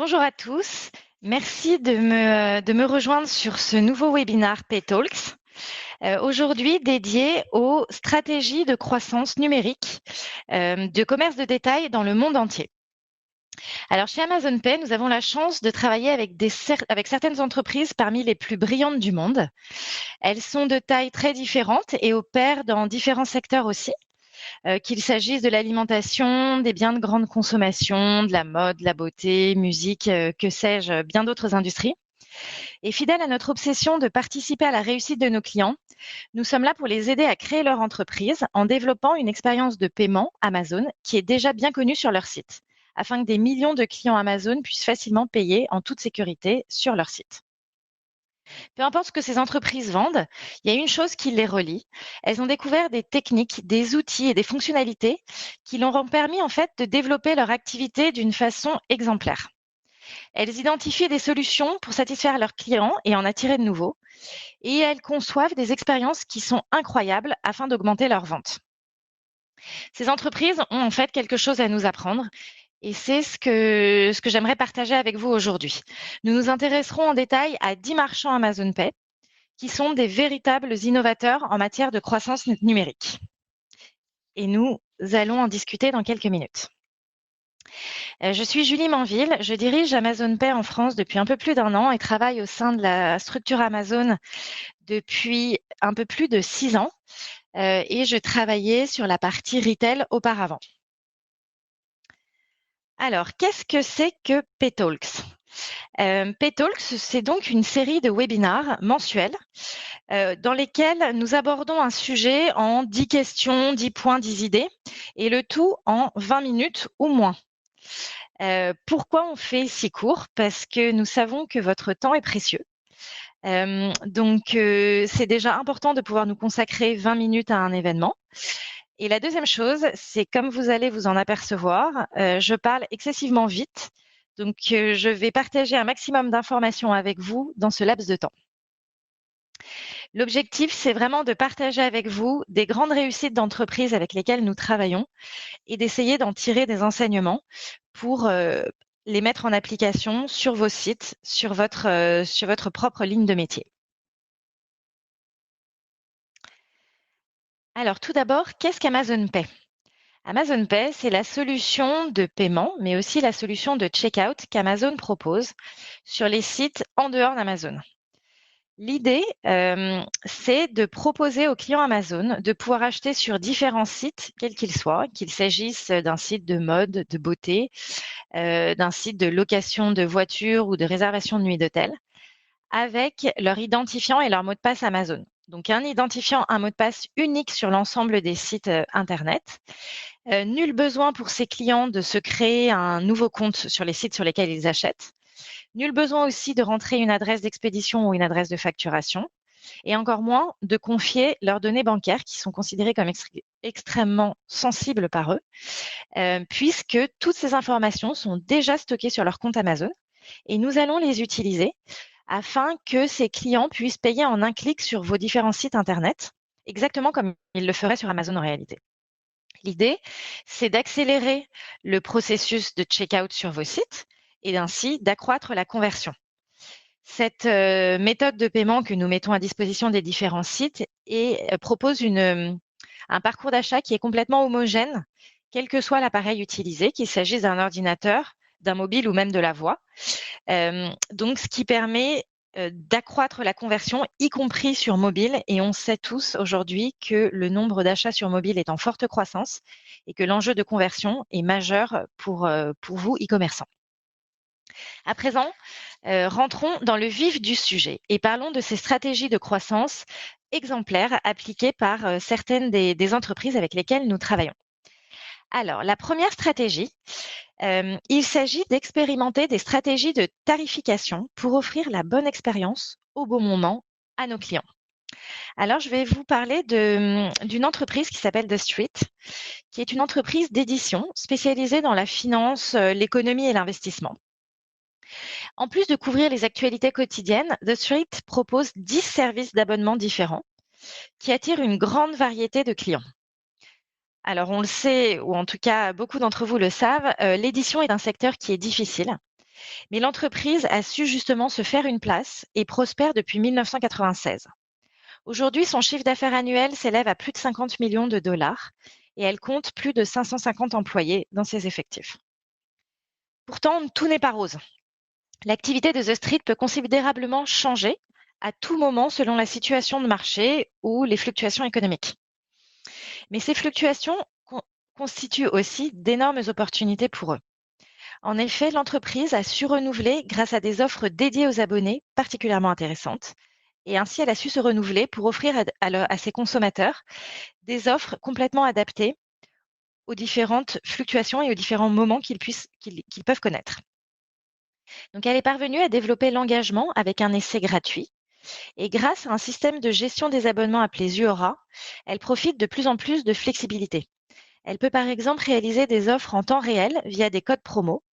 Bonjour à tous. Merci de me rejoindre sur ce nouveau webinaire PayTalks, aujourd'hui dédié aux stratégies de croissance numérique de commerce de détail dans le monde entier. Alors chez Amazon Pay, nous avons la chance de travailler avec certaines entreprises parmi les plus brillantes du monde. Elles sont de tailles très différentes et opèrent dans différents secteurs aussi. Qu'il s'agisse de l'alimentation, des biens de grande consommation, de la mode, de la beauté, musique, que sais-je, bien d'autres industries. Et fidèles à notre obsession de participer à la réussite de nos clients, nous sommes là pour les aider à créer leur entreprise en développant une expérience de paiement Amazon qui est déjà bien connue sur leur site, afin que des millions de clients Amazon puissent facilement payer en toute sécurité sur leur site. Peu importe ce que ces entreprises vendent, il y a une chose qui les relie. Elles ont découvert des techniques, des outils et des fonctionnalités qui leur ont permis en fait de développer leur activité d'une façon exemplaire. Elles identifient des solutions pour satisfaire leurs clients et en attirer de nouveaux. Et elles conçoivent des expériences qui sont incroyables afin d'augmenter leurs ventes. Ces entreprises ont en fait quelque chose à nous apprendre et c'est ce que j'aimerais partager avec vous aujourd'hui. Nous nous intéresserons en détail à 10 marchands Amazon Pay qui sont des véritables innovateurs en matière de croissance numérique. Et nous allons en discuter dans quelques minutes. Je suis Julie Manville, je dirige Amazon Pay en France depuis un peu plus d'1 an et travaille au sein de la structure Amazon depuis un peu plus de 6 ans. Et je travaillais sur la partie retail auparavant. Alors, qu'est-ce que c'est que PayTalks? PayTalks, c'est donc une série de webinars mensuels dans lesquels nous abordons un sujet en 10 questions, 10 points, 10 idées, et le tout en 20 minutes ou moins. Pourquoi on fait si court? Parce que nous savons que votre temps est précieux. Donc, c'est déjà important de pouvoir nous consacrer 20 minutes à un événement. Et la deuxième chose, c'est comme vous allez vous en apercevoir, je parle excessivement vite. Donc, je vais partager un maximum d'informations avec vous dans ce laps de temps. L'objectif, c'est vraiment de partager avec vous des grandes réussites d'entreprises avec lesquelles nous travaillons et d'essayer d'en tirer des enseignements pour les mettre en application sur vos sites, sur votre propre ligne de métier. Alors tout d'abord, qu'est-ce qu'Amazon Pay? Amazon Pay, c'est la solution de paiement, mais aussi la solution de checkout qu'Amazon propose sur les sites en dehors d'Amazon. L'idée, c'est de proposer aux clients Amazon de pouvoir acheter sur différents sites, quels qu'ils soient, qu'il s'agisse d'un site de mode, de beauté, d'un site de location de voitures ou de réservation de nuit d'hôtel, avec leur identifiant et leur mot de passe Amazon. Donc un identifiant, un mot de passe unique sur l'ensemble des sites Internet. Nul besoin pour ces clients de se créer un nouveau compte sur les sites sur lesquels ils achètent. Nul besoin aussi de rentrer une adresse d'expédition ou une adresse de facturation. Et encore moins de confier leurs données bancaires qui sont considérées comme extrêmement sensibles par eux, puisque toutes ces informations sont déjà stockées sur leur compte Amazon et nous allons les utiliser afin que ces clients puissent payer en un clic sur vos différents sites Internet, exactement comme ils le feraient sur Amazon en réalité. L'idée, c'est d'accélérer le processus de checkout sur vos sites et ainsi d'accroître la conversion. Cette méthode de paiement que nous mettons à disposition des différents sites propose un parcours d'achat qui est complètement homogène, quel que soit l'appareil utilisé, qu'il s'agisse d'un ordinateur, d'un mobile ou même de la voix. Donc, ce qui permet d'accroître la conversion, y compris sur mobile. Et on sait tous aujourd'hui que le nombre d'achats sur mobile est en forte croissance et que l'enjeu de conversion est majeur pour vous, e-commerçants. À présent, rentrons dans le vif du sujet et parlons de ces stratégies de croissance exemplaires appliquées par certaines des entreprises avec lesquelles nous travaillons. Alors, la première stratégie, il s'agit d'expérimenter des stratégies de tarification pour offrir la bonne expérience au bon moment à nos clients. Alors, je vais vous parler d'une entreprise qui s'appelle The Street, qui est une entreprise d'édition spécialisée dans la finance, l'économie et l'investissement. En plus de couvrir les actualités quotidiennes, The Street propose 10 services d'abonnement différents qui attirent une grande variété de clients. Alors, on le sait, ou en tout cas beaucoup d'entre vous le savent, l'édition est un secteur qui est difficile Mais l'entreprise a su justement se faire une place et prospère depuis 1996. Aujourd'hui, son chiffre d'affaires annuel s'élève à plus de 50 millions de dollars et elle compte plus de 550 employés dans ses effectifs. Pourtant, tout n'est pas rose. L'activité de The Street peut considérablement changer à tout moment selon la situation de marché ou les fluctuations économiques. Mais ces fluctuations constituent aussi d'énormes opportunités pour eux. En effet, l'entreprise a su renouveler grâce à des offres dédiées aux abonnés particulièrement intéressantes. Et ainsi, elle a su se renouveler pour offrir à ses consommateurs des offres complètement adaptées aux différentes fluctuations et aux différents moments qu'ils peuvent connaître. Donc, elle est parvenue à développer l'engagement avec un essai gratuit. Et grâce à un système de gestion des abonnements appelé Zuora, elle profite de plus en plus de flexibilité. Elle peut par exemple réaliser des offres en temps réel via des codes promo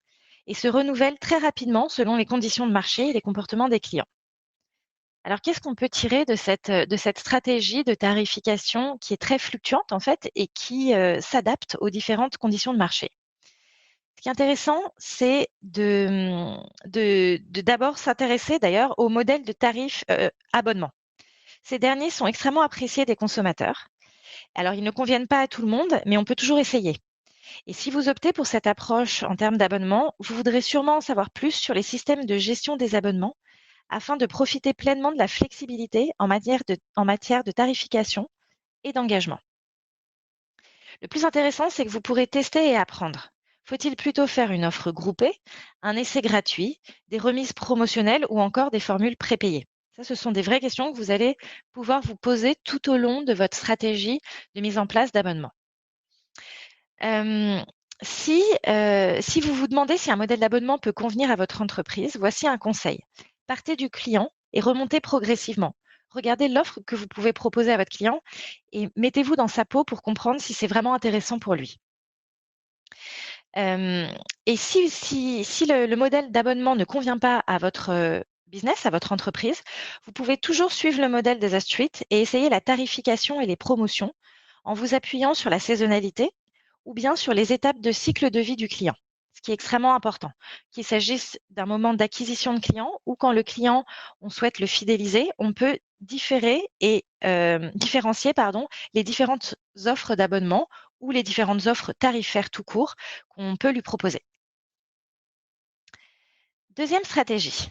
et se renouvelle très rapidement selon les conditions de marché et les comportements des clients. Alors, qu'est-ce qu'on peut tirer de cette stratégie de tarification qui est très fluctuante en fait et qui s'adapte aux différentes conditions de marché? Ce qui est intéressant, c'est de d'abord s'intéresser d'ailleurs au modèle de tarif abonnement. Ces derniers sont extrêmement appréciés des consommateurs. Alors, ils ne conviennent pas à tout le monde, mais on peut toujours essayer. Et si vous optez pour cette approche en termes d'abonnement, vous voudrez sûrement en savoir plus sur les systèmes de gestion des abonnements afin de profiter pleinement de la flexibilité en matière de tarification et d'engagement. Le plus intéressant, c'est que vous pourrez tester et apprendre. Faut-il plutôt faire une offre groupée, un essai gratuit, des remises promotionnelles ou encore des formules prépayées? Ça, ce sont des vraies questions que vous allez pouvoir vous poser tout au long de votre stratégie de mise en place d'abonnement. Si vous vous demandez si un modèle d'abonnement peut convenir à votre entreprise, voici un conseil. Partez du client et remontez progressivement. Regardez l'offre que vous pouvez proposer à votre client et mettez-vous dans sa peau pour comprendre si c'est vraiment intéressant pour lui. Et si le modèle d'abonnement ne convient pas à votre business, à votre entreprise, vous pouvez toujours suivre le modèle des The Street et essayer la tarification et les promotions en vous appuyant sur la saisonnalité ou bien sur les étapes de cycle de vie du client, ce qui est extrêmement important, qu'il s'agisse d'un moment d'acquisition de client ou quand le client, on souhaite le fidéliser, on peut différencier les différentes offres d'abonnement ou les différentes offres tarifaires tout court qu'on peut lui proposer. Deuxième stratégie,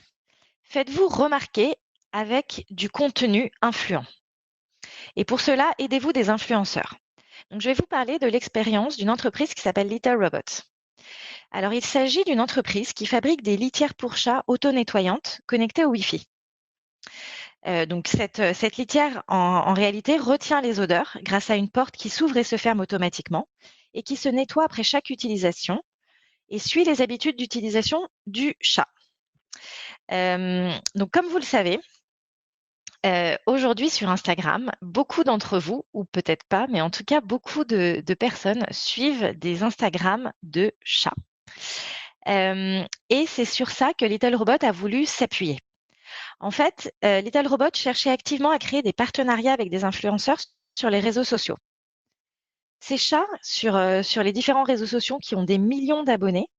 faites-vous remarquer avec du contenu influent. Et pour cela, aidez-vous des influenceurs. Donc, je vais vous parler de l'expérience d'une entreprise qui s'appelle Little Robot. Alors, il s'agit d'une entreprise qui fabrique des litières pour chats auto-nettoyantes connectées au Wi-Fi. Donc, cette litière, en réalité, retient les odeurs grâce à une porte qui s'ouvre et se ferme automatiquement et qui se nettoie après chaque utilisation et suit les habitudes d'utilisation du chat. Donc, comme vous le savez, aujourd'hui sur Instagram, beaucoup d'entre vous, ou peut-être pas, mais en tout cas beaucoup de personnes suivent des Instagrams de chats. Et c'est sur ça que Little Robot a voulu s'appuyer. En fait, Little Robot cherchait activement à créer des partenariats avec des influenceurs sur les réseaux sociaux. Ces chats, sur les différents réseaux sociaux qui ont des millions d'abonnés,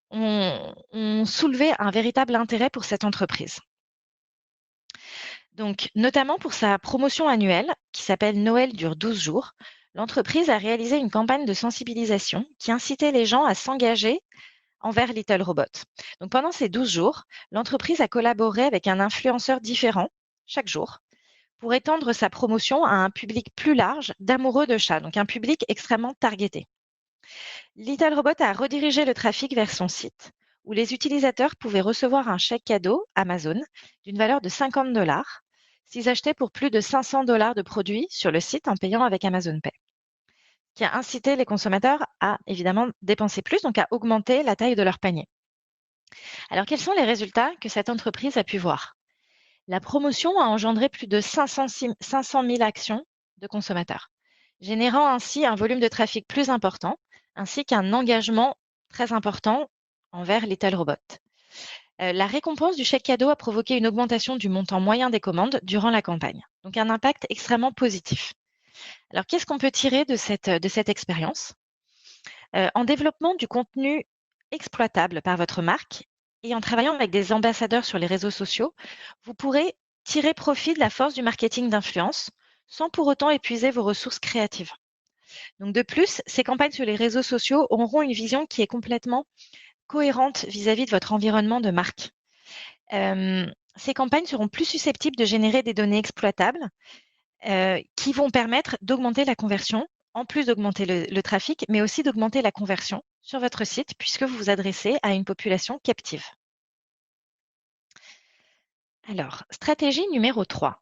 ont soulevé un véritable intérêt pour cette entreprise. Donc, notamment pour sa promotion annuelle, qui s'appelle Noël dure 12 jours, l'entreprise a réalisé une campagne de sensibilisation qui incitait les gens à s'engager envers Little Robot. Donc, pendant ces 12 jours, l'entreprise a collaboré avec un influenceur différent chaque jour pour étendre sa promotion à un public plus large d'amoureux de chats, donc un public extrêmement targeté. Little Robot a redirigé le trafic vers son site où les utilisateurs pouvaient recevoir un chèque cadeau Amazon d'une valeur de 50 $ s'ils achetaient pour plus de 500 $ de produits sur le site en payant avec Amazon Pay, qui a incité les consommateurs à évidemment dépenser plus, donc à augmenter la taille de leur panier. Alors, quels sont les résultats que cette entreprise a pu voir? La promotion a engendré plus de 500 000 actions de consommateurs, générant ainsi un volume de trafic plus important, ainsi qu'un engagement très important envers Little Robot. La récompense du chèque cadeau a provoqué une augmentation du montant moyen des commandes durant la campagne, donc un impact extrêmement positif. Alors, qu'est-ce qu'on peut tirer de cette expérience? En développement du contenu exploitable par votre marque, Et en travaillant avec des ambassadeurs sur les réseaux sociaux, vous pourrez tirer profit de la force du marketing d'influence sans pour autant épuiser vos ressources créatives. Donc de plus, ces campagnes sur les réseaux sociaux auront une vision qui est complètement cohérente vis-à-vis de votre environnement de marque. Ces campagnes seront plus susceptibles de générer des données exploitables qui vont permettre d'augmenter la conversion, en plus d'augmenter le trafic, mais aussi d'augmenter la conversion sur votre site puisque vous vous adressez à une population captive. Alors, stratégie numéro 3.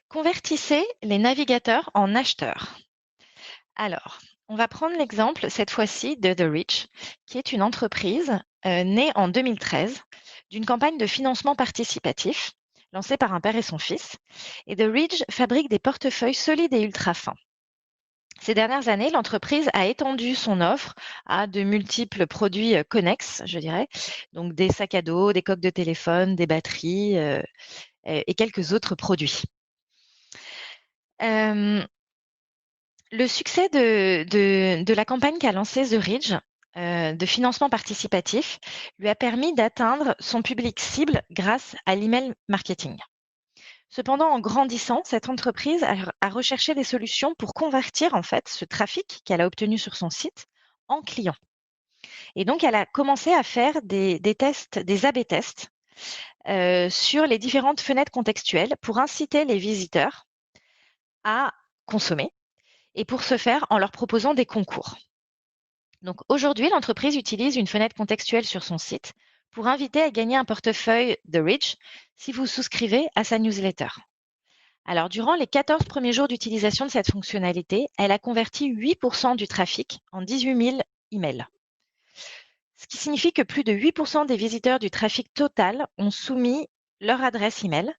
Convertissez les navigateurs en acheteurs. Alors, on va prendre l'exemple cette fois-ci de The Reach, qui est une entreprise née en 2013 d'une campagne de financement participatif lancée par un père et son fils. Et The Reach fabrique des portefeuilles solides et ultra fins. Ces dernières années, l'entreprise a étendu son offre à de multiples produits connexes, je dirais, donc des sacs à dos, des coques de téléphone, des batteries et quelques autres produits. Le succès de la campagne qu'a lancée The Ridge de financement participatif lui a permis d'atteindre son public cible grâce à l'email marketing. Cependant, en grandissant, cette entreprise a recherché des solutions pour convertir en fait ce trafic qu'elle a obtenu sur son site en clients. Et donc, elle a commencé à faire des tests, des A/B tests sur les différentes fenêtres contextuelles pour inciter les visiteurs à consommer et pour ce faire en leur proposant des concours. Donc aujourd'hui, l'entreprise utilise une fenêtre contextuelle sur son site pour inviter à gagner un portefeuille The Ridge si vous souscrivez à sa newsletter. Alors, durant les 14 premiers jours d'utilisation de cette fonctionnalité, elle a converti 8% du trafic en 18 000 emails. Ce qui signifie que plus de 8% des visiteurs du trafic total ont soumis leur adresse email.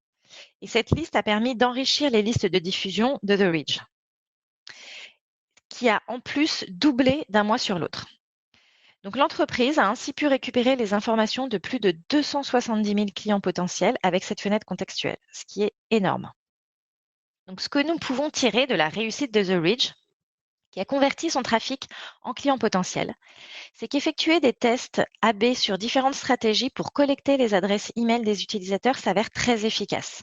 Et cette liste a permis d'enrichir les listes de diffusion de The Ridge, qui a en plus doublé d'un mois sur l'autre. Donc l'entreprise a ainsi pu récupérer les informations de plus de 270 000 clients potentiels avec cette fenêtre contextuelle, ce qui est énorme. Donc ce que nous pouvons tirer de la réussite de The Ridge, qui a converti son trafic en clients potentiels, c'est qu'effectuer des tests A/B sur différentes stratégies pour collecter les adresses email des utilisateurs s'avère très efficace.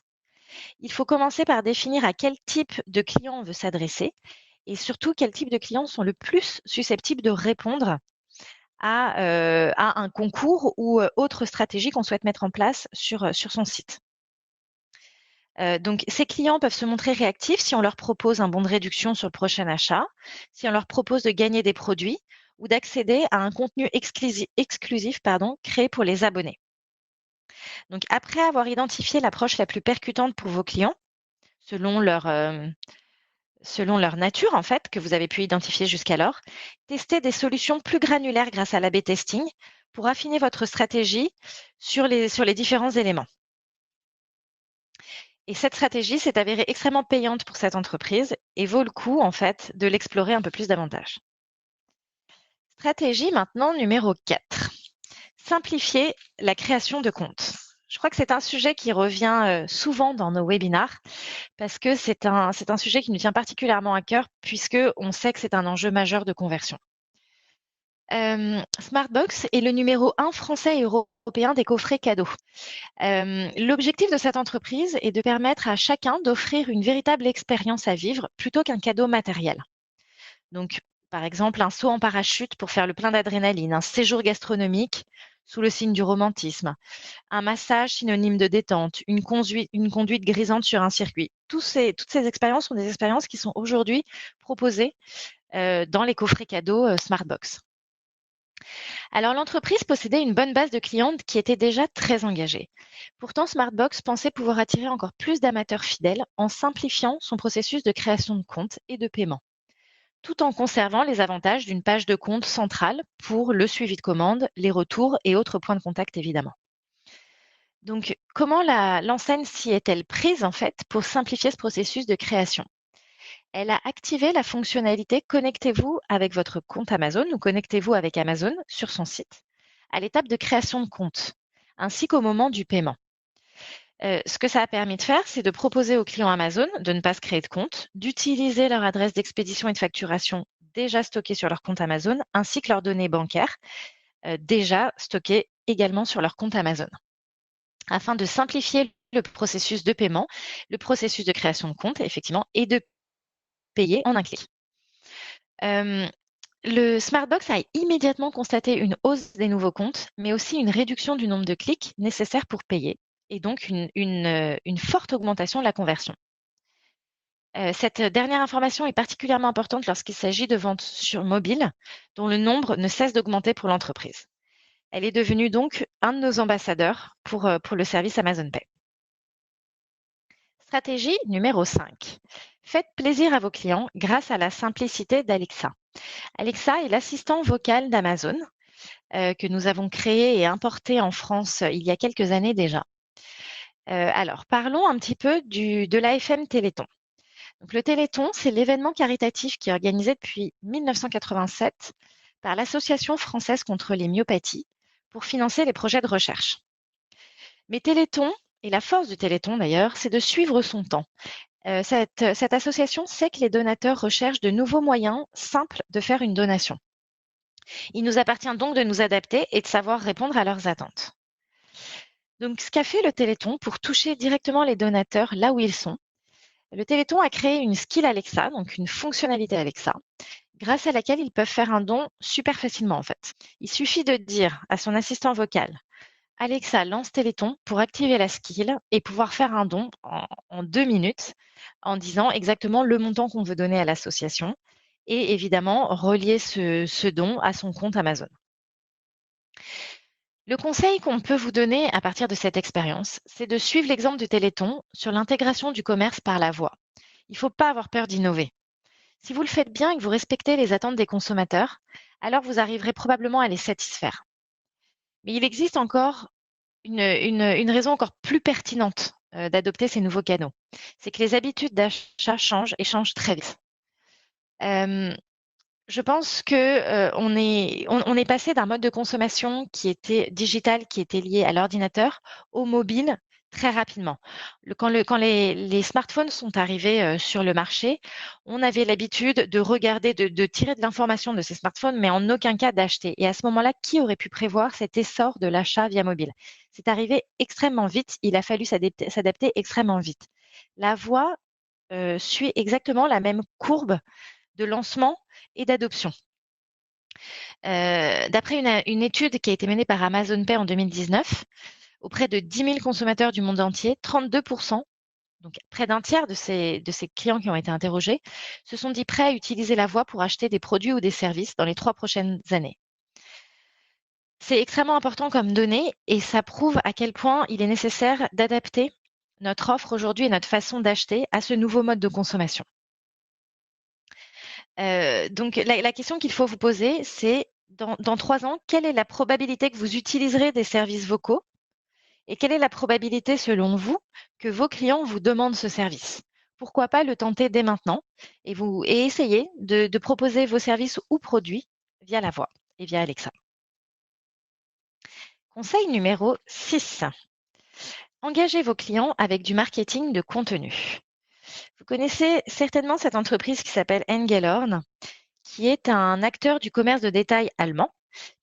Il faut commencer par définir à quel type de client on veut s'adresser et surtout quel type de clients sont le plus susceptibles de répondre à un concours ou autre stratégie qu'on souhaite mettre en place sur son site. Donc, ces clients peuvent se montrer réactifs si on leur propose un bon de réduction sur le prochain achat, si on leur propose de gagner des produits ou d'accéder à un contenu exclusif créé pour les abonnés. Donc, après avoir identifié l'approche la plus percutante pour vos clients, selon leur nature, en fait, que vous avez pu identifier jusqu'alors, testez des solutions plus granulaires grâce à l'A/B testing pour affiner votre stratégie sur les différents éléments. Et cette stratégie s'est avérée extrêmement payante pour cette entreprise et vaut le coup, en fait, de l'explorer un peu plus davantage. Stratégie maintenant numéro 4. Simplifier la création de comptes. Je crois que c'est un sujet qui revient souvent dans nos webinars parce que c'est un sujet qui nous tient particulièrement à cœur puisque on sait que c'est un enjeu majeur de conversion. Smartbox est le numéro 1 français et européen des coffrets cadeaux. L'objectif de cette entreprise est de permettre à chacun d'offrir une véritable expérience à vivre plutôt qu'un cadeau matériel. Donc, par exemple, un saut en parachute pour faire le plein d'adrénaline, un séjour gastronomique sous le signe du romantisme, un massage synonyme de détente, une conduite grisante sur un circuit. Toutes ces expériences sont des expériences qui sont aujourd'hui proposées dans les coffrets cadeaux Smartbox. Alors l'entreprise possédait une bonne base de clients qui étaient déjà très engagés. Pourtant, Smartbox pensait pouvoir attirer encore plus d'amateurs fidèles en simplifiant son processus de création de compte et de paiement, tout en conservant les avantages d'une page de compte centrale pour le suivi de commandes, les retours et autres points de contact évidemment. Donc, comment l'enseigne s'y est-elle prise en fait pour simplifier ce processus de création? Elle a activé la fonctionnalité Connectez-vous avec votre compte Amazon ou Connectez-vous avec Amazon sur son site à l'étape de création de compte, ainsi qu'au moment du paiement. Ce que ça a permis de faire, c'est de proposer aux clients Amazon de ne pas se créer de compte, d'utiliser leur adresse d'expédition et de facturation déjà stockée sur leur compte Amazon, ainsi que leurs données bancaires déjà stockées également sur leur compte Amazon, afin de simplifier le processus de paiement, le processus de création de compte, effectivement, et de payer en un clic. Le Smartbox a immédiatement constaté une hausse des nouveaux comptes, mais aussi une réduction du nombre de clics nécessaires pour payer, et donc une forte augmentation de la conversion. Cette dernière information est particulièrement importante lorsqu'il s'agit de ventes sur mobile, dont le nombre ne cesse d'augmenter pour l'entreprise. Elle est devenue donc un de nos ambassadeurs pour le service Amazon Pay. Stratégie numéro 5. Faites plaisir à vos clients grâce à la simplicité d'Alexa. Alexa est l'assistant vocal d'Amazon que nous avons créé et importé en France il y a quelques années déjà. Alors, parlons un petit peu de l'AFM Téléthon. Donc, le Téléthon, c'est l'événement caritatif qui est organisé depuis 1987 par l'Association française contre les myopathies pour financer les projets de recherche. Mais Téléthon, et la force du Téléthon d'ailleurs, c'est de suivre son temps. Cette association sait que les donateurs recherchent de nouveaux moyens simples de faire une donation. Il nous appartient donc de nous adapter et de savoir répondre à leurs attentes. Donc, ce qu'a fait le Téléthon pour toucher directement les donateurs là où ils sont, le Téléthon a créé une skill Alexa, donc une fonctionnalité Alexa, grâce à laquelle ils peuvent faire un don super facilement en fait. Il suffit de dire à son assistant vocal Alexa lance Téléthon pour activer la skill et pouvoir faire un don en 2 minutes en disant exactement le montant qu'on veut donner à l'association et évidemment relier ce don à son compte Amazon. Le conseil qu'on peut vous donner à partir de cette expérience, c'est de suivre l'exemple du Téléthon sur l'intégration du commerce par la voix. Il ne faut pas avoir peur d'innover. Si vous le faites bien et que vous respectez les attentes des consommateurs, alors vous arriverez probablement à les satisfaire. Mais il existe encore une raison encore plus pertinente d'adopter ces nouveaux canaux. C'est que les habitudes d'achat changent et changent très vite. Je pense que on est passé d'un mode de consommation qui était digital, qui était lié à l'ordinateur, au mobile très rapidement. Quand les smartphones sont arrivés sur le marché, on avait l'habitude de regarder, de tirer de l'information de ces smartphones, mais en aucun cas d'acheter. Et à ce moment-là, qui aurait pu prévoir cet essor de l'achat via mobile? C'est arrivé extrêmement vite. Il a fallu s'adapter extrêmement vite. La voix suit exactement la même courbe de lancement et d'adoption. D'après une étude qui a été menée par Amazon Pay en 2019, auprès de 10 000 consommateurs du monde entier, 32%, donc près d'un tiers de ces clients qui ont été interrogés, se sont dit prêts à utiliser la voix pour acheter des produits ou des services dans les 3 prochaines années. C'est extrêmement important comme donnée et ça prouve à quel point il est nécessaire d'adapter notre offre aujourd'hui et notre façon d'acheter à ce nouveau mode de consommation. Donc la question qu'il faut vous poser, c'est dans 3 ans, quelle est la probabilité que vous utiliserez des services vocaux et quelle est la probabilité, selon vous, que vos clients vous demandent ce service? Pourquoi pas le tenter dès maintenant et essayer de proposer vos services ou produits via la voix et via Alexa. Conseil numéro 6. Engagez vos clients avec du marketing de contenu. Vous connaissez certainement cette entreprise qui s'appelle Engelhorn, qui est un acteur du commerce de détail allemand,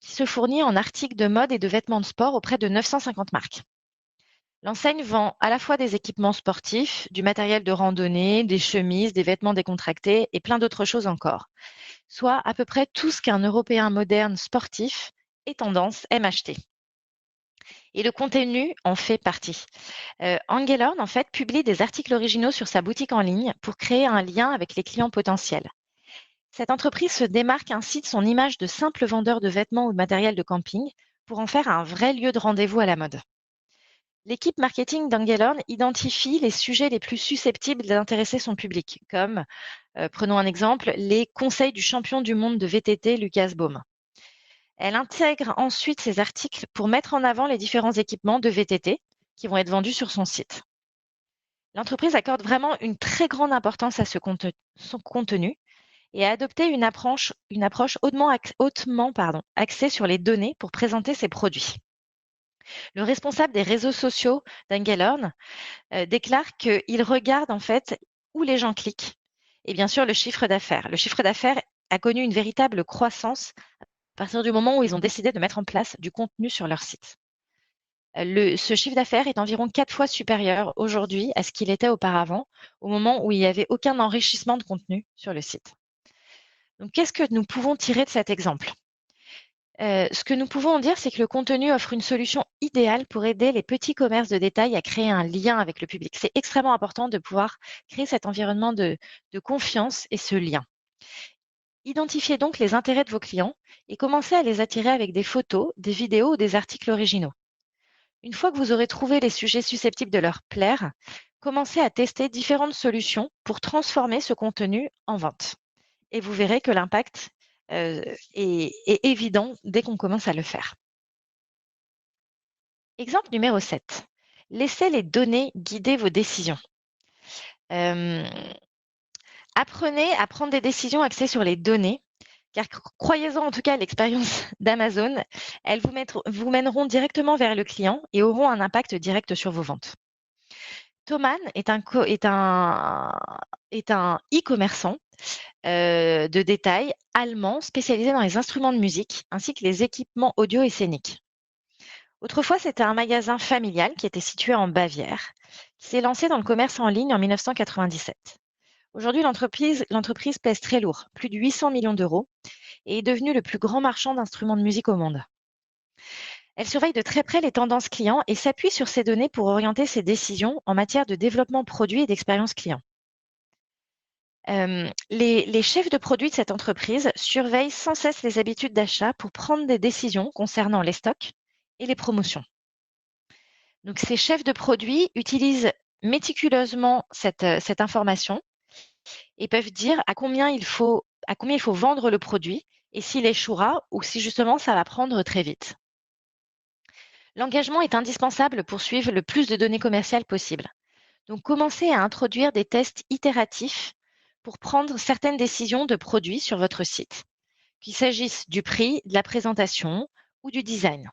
qui se fournit en articles de mode et de vêtements de sport auprès de 950 marques. L'enseigne vend à la fois des équipements sportifs, du matériel de randonnée, des chemises, des vêtements décontractés et plein d'autres choses encore, soit à peu près tout ce qu'un Européen moderne sportif et tendance aime acheter. Et le contenu en fait partie. Engelhorn, en fait, publie des articles originaux sur sa boutique en ligne pour créer un lien avec les clients potentiels. Cette entreprise se démarque ainsi de son image de simple vendeur de vêtements ou de matériel de camping pour en faire un vrai lieu de rendez-vous à la mode. L'équipe marketing d'Engelhorn identifie les sujets les plus susceptibles d'intéresser son public, comme, prenons un exemple, les conseils du champion du monde de VTT Lucas Baum. Elle intègre ensuite ces articles pour mettre en avant les différents équipements de VTT qui vont être vendus sur son site. L'entreprise accorde vraiment une très grande importance à son contenu et a adopté une approche hautement axée sur les données pour présenter ses produits. Le responsable des réseaux sociaux d'Engelhorn déclare qu'il regarde en fait où les gens cliquent et bien sûr le chiffre d'affaires. Le chiffre d'affaires a connu une véritable croissance partir du moment où ils ont décidé de mettre en place du contenu sur leur site. Ce chiffre d'affaires est environ 4 fois supérieur aujourd'hui à ce qu'il était auparavant, au moment où il n'y avait aucun enrichissement de contenu sur le site. Donc, qu'est-ce que nous pouvons tirer de cet exemple? Ce que nous pouvons en dire, c'est que le contenu offre une solution idéale pour aider les petits commerces de détail à créer un lien avec le public. C'est extrêmement important de pouvoir créer cet environnement de confiance et ce lien. Identifiez donc les intérêts de vos clients et commencez à les attirer avec des photos, des vidéos ou des articles originaux. Une fois que vous aurez trouvé les sujets susceptibles de leur plaire, commencez à tester différentes solutions pour transformer ce contenu en vente. Et vous verrez que l'impact est évident dès qu'on commence à le faire. Exemple numéro 7. Laissez les données guider vos décisions. Apprenez à prendre des décisions axées sur les données, car croyez-en en tout cas l'expérience d'Amazon, elles vous mèneront directement vers le client et auront un impact direct sur vos ventes. Thomann est un e-commerçant de détail allemand spécialisé dans les instruments de musique ainsi que les équipements audio et scéniques. Autrefois, c'était un magasin familial qui était situé en Bavière, qui s'est lancé dans le commerce en ligne en 1997. Aujourd'hui, l'entreprise pèse très lourd, plus de 800 millions d'euros, et est devenue le plus grand marchand d'instruments de musique au monde. Elle surveille de très près les tendances clients et s'appuie sur ces données pour orienter ses décisions en matière de développement produit et d'expérience client. Les chefs de produits de cette entreprise surveillent sans cesse les habitudes d'achat pour prendre des décisions concernant les stocks et les promotions. Donc, ces chefs de produits utilisent méticuleusement cette information et peuvent dire à combien il faut vendre le produit et s'il échouera ou si justement ça va prendre très vite. L'engagement est indispensable pour suivre le plus de données commerciales possible. Donc, commencez à introduire des tests itératifs pour prendre certaines décisions de produits sur votre site, qu'il s'agisse du prix, de la présentation ou du design,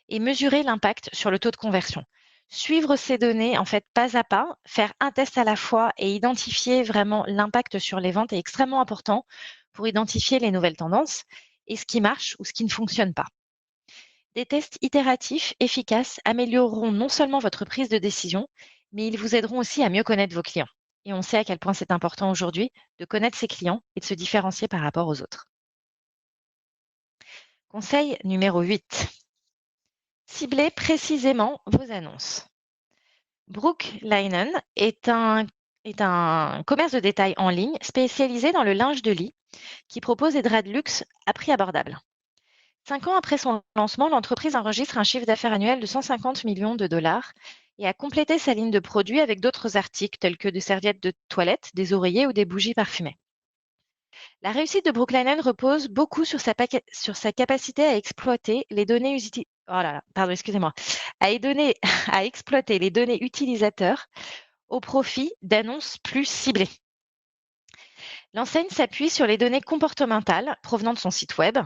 et mesurer l'impact sur le taux de conversion. Suivre ces données, en fait, pas à pas, faire un test à la fois et identifier vraiment l'impact sur les ventes est extrêmement important pour identifier les nouvelles tendances et ce qui marche ou ce qui ne fonctionne pas. Des tests itératifs efficaces amélioreront non seulement votre prise de décision, mais ils vous aideront aussi à mieux connaître vos clients. Et on sait à quel point c'est important aujourd'hui de connaître ses clients et de se différencier par rapport aux autres. Conseil numéro 8. Ciblez précisément vos annonces. Brooklinen est un commerce de détail en ligne spécialisé dans le linge de lit qui propose des draps de luxe à prix abordable. 5 ans après son lancement, l'entreprise enregistre un chiffre d'affaires annuel de 150 millions de dollars et a complété sa ligne de produits avec d'autres articles tels que des serviettes de toilette, des oreillers ou des bougies parfumées. La réussite de Brooklinen repose beaucoup sur sa capacité à exploiter les données à exploiter les données utilisateurs au profit d'annonces plus ciblées. L'enseigne s'appuie sur les données comportementales provenant de son site web,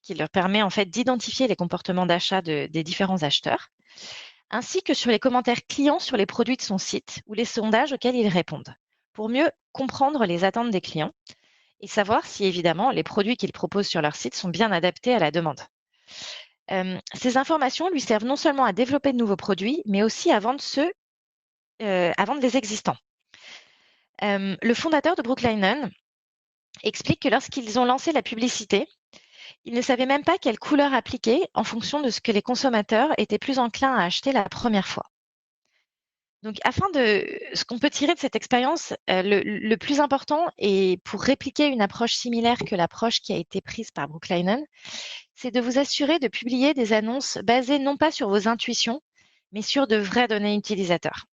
qui leur permet en fait d'identifier les comportements d'achat des différents acheteurs, ainsi que sur les commentaires clients sur les produits de son site ou les sondages auxquels ils répondent, pour mieux comprendre les attentes des clients et savoir si évidemment les produits qu'ils proposent sur leur site sont bien adaptés à la demande. Ces informations lui servent non seulement à développer de nouveaux produits, mais aussi à vendre les existants. Le fondateur de Brooklinen explique que lorsqu'ils ont lancé la publicité, ils ne savaient même pas quelle couleur appliquer en fonction de ce que les consommateurs étaient plus enclins à acheter la première fois. Donc, ce qu'on peut tirer de cette expérience, le plus important, et pour répliquer une approche similaire que l'approche qui a été prise par Brooklinen, c'est de vous assurer de publier des annonces basées non pas sur vos intuitions, mais sur de vraies données utilisateurs.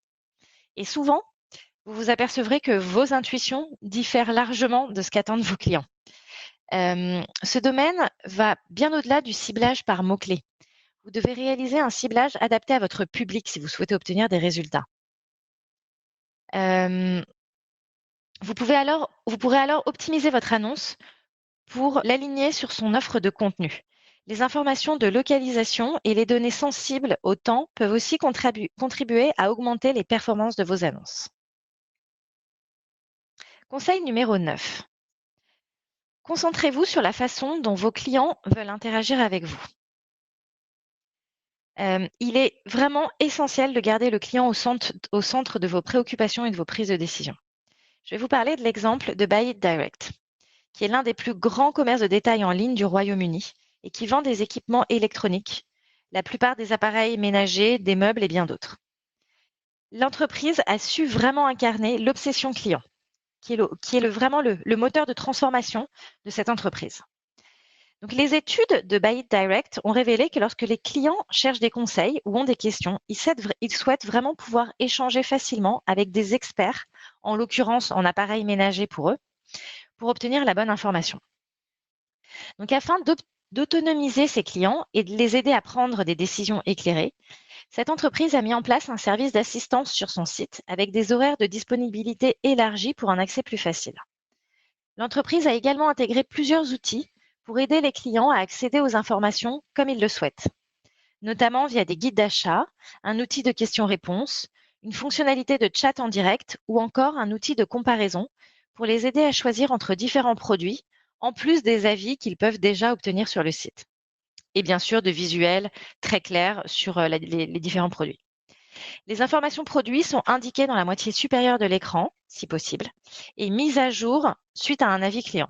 Et souvent, vous vous apercevrez que vos intuitions diffèrent largement de ce qu'attendent vos clients. Ce domaine va bien au-delà du ciblage par mots-clés. Vous devez réaliser un ciblage adapté à votre public si vous souhaitez obtenir des résultats. Vous pourrez alors optimiser votre annonce pour l'aligner sur son offre de contenu. Les informations de localisation et les données sensibles au temps peuvent aussi contribuer à augmenter les performances de vos annonces. Conseil numéro 9. Concentrez-vous sur la façon dont vos clients veulent interagir avec vous. Il est vraiment essentiel de garder le client au centre de vos préoccupations et de vos prises de décision. Je vais vous parler de l'exemple de Buy It Direct, qui est l'un des plus grands commerces de détail en ligne du Royaume-Uni et qui vend des équipements électroniques, la plupart des appareils ménagers, des meubles et bien d'autres. L'entreprise a su vraiment incarner l'obsession client, qui est vraiment le moteur de transformation de cette entreprise. Donc, les études de Buy It Direct ont révélé que lorsque les clients cherchent des conseils ou ont des questions, ils souhaitent vraiment pouvoir échanger facilement avec des experts, en l'occurrence en appareils ménagers pour eux, pour obtenir la bonne information. Donc, afin d'autonomiser ses clients et de les aider à prendre des décisions éclairées, cette entreprise a mis en place un service d'assistance sur son site avec des horaires de disponibilité élargis pour un accès plus facile. L'entreprise a également intégré plusieurs outils pour aider les clients à accéder aux informations comme ils le souhaitent, notamment via des guides d'achat, un outil de questions-réponses, une fonctionnalité de chat en direct ou encore un outil de comparaison pour les aider à choisir entre différents produits, en plus des avis qu'ils peuvent déjà obtenir sur le site. Et bien sûr, de visuels très clairs sur les différents produits. Les informations produits sont indiquées dans la moitié supérieure de l'écran, si possible, et mises à jour suite à un avis client.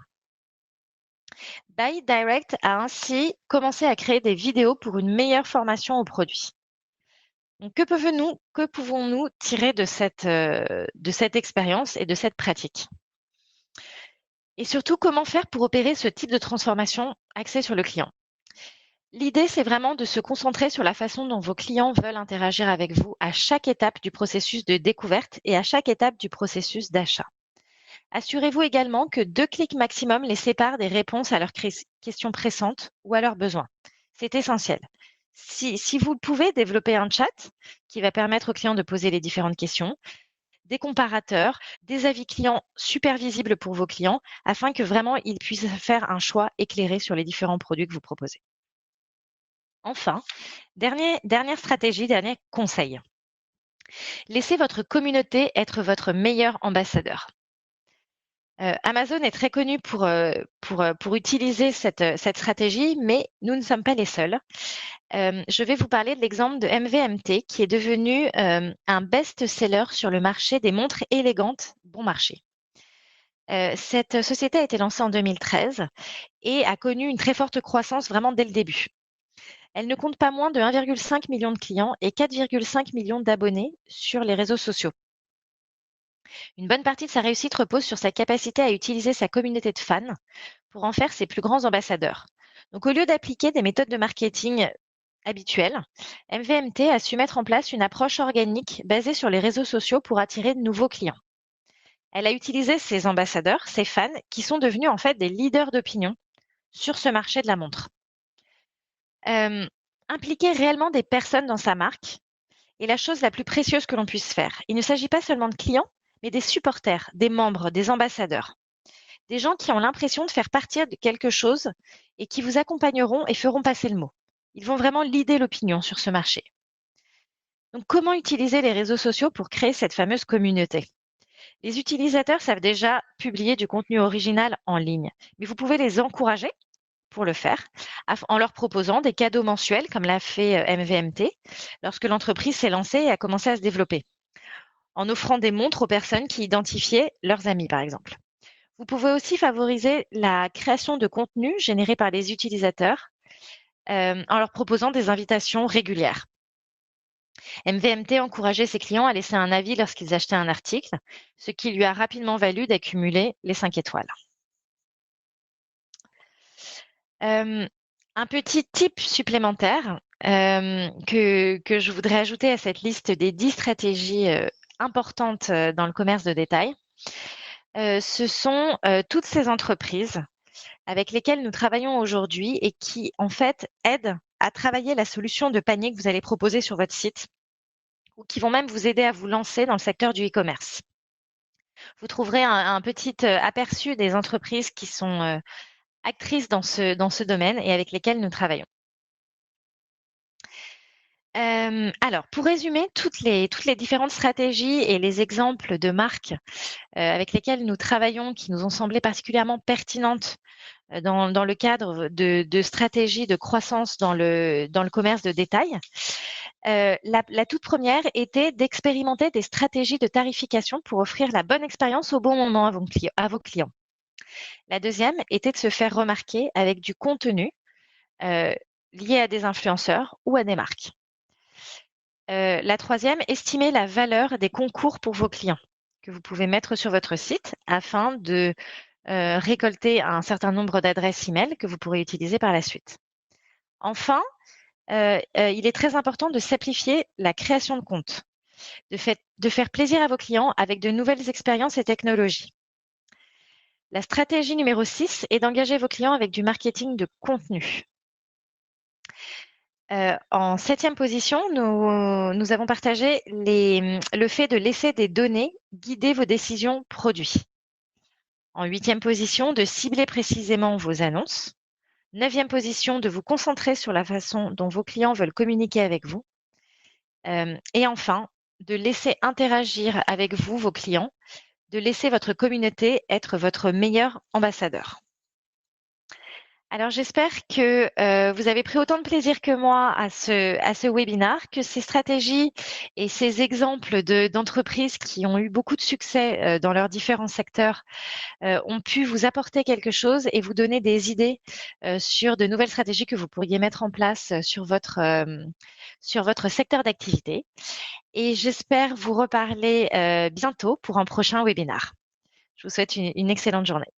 Buy It Direct a ainsi commencé à créer des vidéos pour une meilleure formation aux produits. Donc, que pouvons-nous tirer de cette expérience et de cette pratique? Et surtout, comment faire pour opérer ce type de transformation axée sur le client? L'idée, c'est vraiment de se concentrer sur la façon dont vos clients veulent interagir avec vous à chaque étape du processus de découverte et à chaque étape du processus d'achat. Assurez-vous également que 2 clics maximum les séparent des réponses à leurs questions pressantes ou à leurs besoins. C'est essentiel. Si vous pouvez, développer un chat qui va permettre aux clients de poser les différentes questions, des comparateurs, des avis clients super visibles pour vos clients afin que vraiment ils puissent faire un choix éclairé sur les différents produits que vous proposez. Enfin, dernière stratégie, dernier conseil. Laissez votre communauté être votre meilleur ambassadeur. Amazon est très connu pour utiliser cette stratégie, mais nous ne sommes pas les seuls. Je vais vous parler de l'exemple de MVMT, qui est devenu un best-seller sur le marché des montres élégantes bon marché. Cette société a été lancée en 2013 et a connu une très forte croissance vraiment dès le début. Elle ne compte pas moins de 1,5 million de clients et 4,5 millions d'abonnés sur les réseaux sociaux. Une bonne partie de sa réussite repose sur sa capacité à utiliser sa communauté de fans pour en faire ses plus grands ambassadeurs. Donc, au lieu d'appliquer des méthodes de marketing habituelles, MVMT a su mettre en place une approche organique basée sur les réseaux sociaux pour attirer de nouveaux clients. Elle a utilisé ses ambassadeurs, ses fans, qui sont devenus en fait des leaders d'opinion sur ce marché de la montre. Impliquer réellement des personnes dans sa marque est la chose la plus précieuse que l'on puisse faire. Il ne s'agit pas seulement de clients, mais des supporters, des membres, des ambassadeurs. Des gens qui ont l'impression de faire partie de quelque chose et qui vous accompagneront et feront passer le mot. Ils vont vraiment leader l'opinion sur ce marché. Donc, comment utiliser les réseaux sociaux pour créer cette fameuse communauté? Les utilisateurs savent déjà publier du contenu original en ligne, mais vous pouvez les encourager pour le faire en leur proposant des cadeaux mensuels, comme l'a fait MVMT lorsque l'entreprise s'est lancée et a commencé à se développer, en offrant des montres aux personnes qui identifiaient leurs amis, par exemple. Vous pouvez aussi favoriser la création de contenu généré par les utilisateurs en leur proposant des invitations régulières. MVMT encourageait ses clients à laisser un avis lorsqu'ils achetaient un article, ce qui lui a rapidement valu d'accumuler les 5 étoiles. Un petit tip supplémentaire que je voudrais ajouter à cette liste des 10 stratégies importantes dans le commerce de détail, ce sont toutes ces entreprises avec lesquelles nous travaillons aujourd'hui et qui, en fait, aident à travailler la solution de panier que vous allez proposer sur votre site ou qui vont même vous aider à vous lancer dans le secteur du e-commerce. Vous trouverez un petit aperçu des entreprises qui sont actrices dans ce domaine et avec lesquelles nous travaillons. Alors, pour résumer toutes les différentes stratégies et les exemples de marques avec lesquelles nous travaillons, qui nous ont semblé particulièrement pertinentes dans le cadre de stratégies de croissance dans le commerce de détail. La toute première était d'expérimenter des stratégies de tarification pour offrir la bonne expérience au bon moment à vos clients. La deuxième était de se faire remarquer avec du contenu euh, lié à des influenceurs ou à des marques. La troisième, estimer la valeur des concours pour vos clients que vous pouvez mettre sur votre site afin de récolter un certain nombre d'adresses email que vous pourrez utiliser par la suite. Enfin, il est très important de simplifier la création de compte, de faire plaisir à vos clients avec de nouvelles expériences et technologies. La stratégie numéro 6 est d'engager vos clients avec du marketing de contenu. En 7e position, nous avons partagé le fait de laisser des données guider vos décisions produits. En 8e position, de cibler précisément vos annonces. 9e position, de vous concentrer sur la façon dont vos clients veulent communiquer avec vous. Et enfin, de laisser interagir avec vous, vos clients, de laisser votre communauté être votre meilleur ambassadeur. Alors j'espère que vous avez pris autant de plaisir que moi à ce webinaire, que ces stratégies et ces exemples d'entreprises qui ont eu beaucoup de succès dans leurs différents secteurs ont pu vous apporter quelque chose et vous donner des idées sur de nouvelles stratégies que vous pourriez mettre en place sur votre secteur d'activité. Et j'espère vous reparler bientôt pour un prochain webinaire. Je vous souhaite une excellente journée.